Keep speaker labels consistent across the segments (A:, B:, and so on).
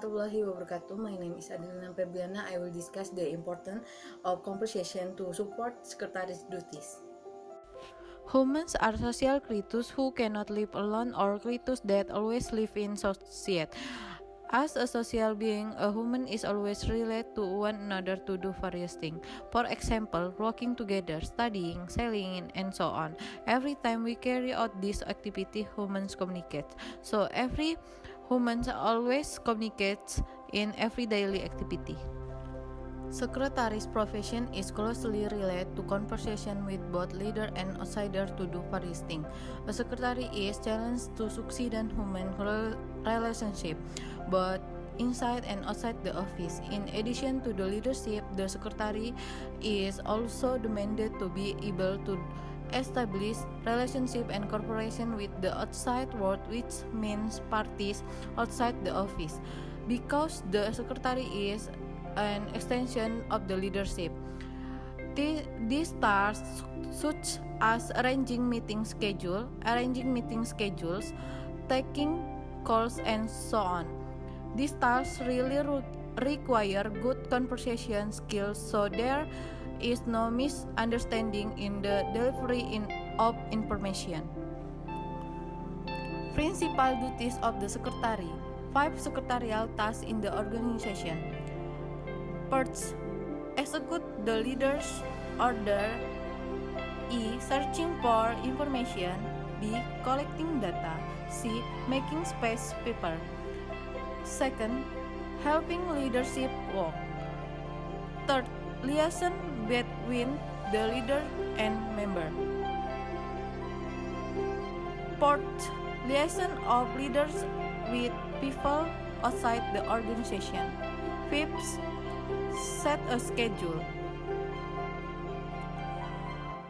A: warahmatullahi wabarakatuh. My name is Adelina Febriana. I will discuss the importance of conversation to support secretary's duties.
B: Humans are social creatures who cannot live alone or creatures that always live in society. As a social being, a human is always related to one another to do various things. For example, working together, studying, sailing, and so on. Every time we carry out this activity, humans communicate. So every human always communicates in every daily activity. Secretary's profession is closely related to conversation with both leader and outsider to do various things. A secretary is challenged to succeed in human relationship, both inside and outside the office. In addition to the leadership, the secretary is also demanded to be able to establish relationship and cooperation with the outside world, which means parties outside the office. Because the secretary is an extension of the leadership. These tasks such as arranging meeting schedules, taking calls, and so on. These tasks really require good conversation skills, so there is no misunderstanding in the delivery of information. Principal duties of the secretary. 5 secretarial tasks in the organization. First, execute the leader's order. E. Searching for information. B. Collecting data. C. Making space paper. Second, helping leadership work. Third, liaison between the leader and member. Fourth, liaison of leaders with people outside the organization. Fifth, set a schedule.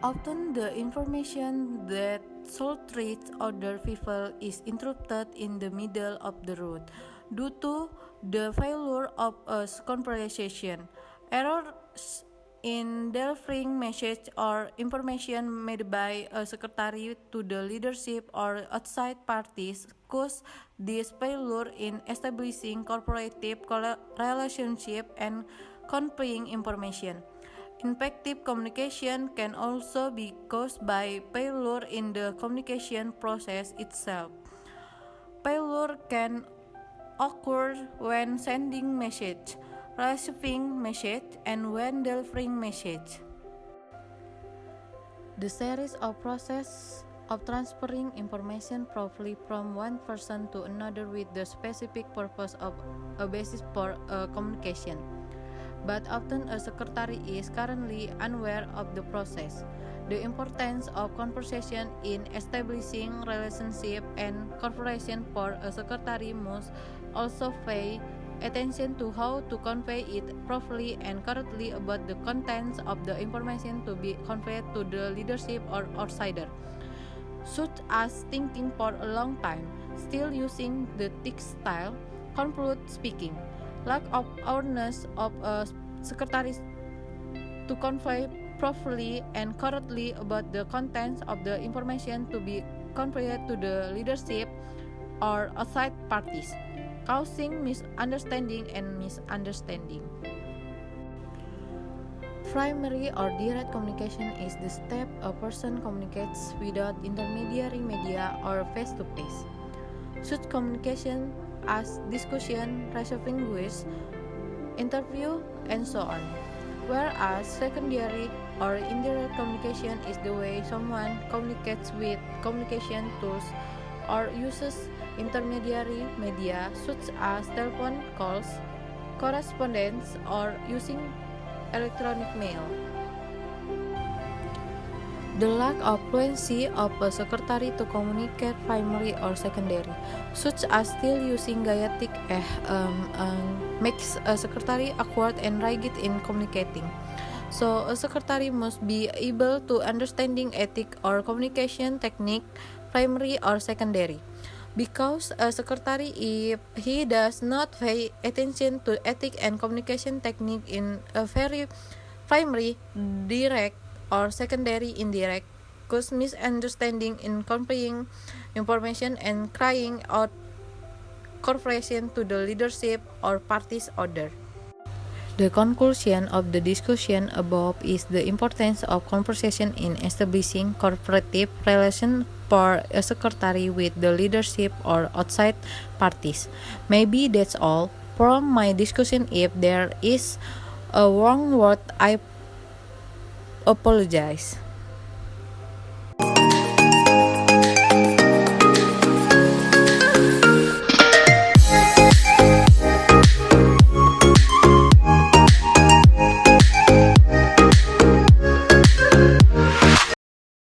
B: Often the information that should reach other people is interrupted in the middle of the road due to the failure of a conversation. Errors in delivering message or information made by a secretary to the leadership or outside parties cause this failure in establishing cooperative relationship and conveying information. Effective communication can also be caused by failure in the communication process itself. Failure can occur when sending message, receiving message, and when delivering message. The series of process of transferring information properly from one person to another with the specific purpose of a basis for a communication. But often a secretary is currently unaware of the process. The importance of conversation in establishing relationship and cooperation for a secretary must also pay attention to how to convey it properly and correctly about the contents of the information to be conveyed to the leadership or outsider, such as thinking for a long time, still using the thick style, conclude speaking. Lack of awareness of a secretary to convey properly and correctly about the contents of the information to be conveyed to the leadership or outside parties, causing misunderstanding and misunderstanding. Primary or direct communication is the step a person communicates without intermediary media or face-to-face. Such communication as discussion, receiving voice, interview, and so on. Whereas secondary or indirect communication is the way someone communicates with communication tools or uses intermediary media such as telephone calls, correspondence, or using electronic mail. The lack of fluency of a secretary to communicate primary or secondary, such as still using gaiatic makes a secretary awkward and rigid in communicating. So a secretary must be able to understanding ethic or communication technique, primary or secondary. Because a secretary, if he does not pay attention to ethic and communication technique in a very primary, direct, or secondary indirect, cause misunderstanding in conveying information and carrying out corporation to the leadership or party's order. The conclusion of the discussion above is the importance of conversation in establishing cooperative relations for a secretary with the leadership or outside parties. Maybe that's all from my discussion. If there is a wrong word, I apologize.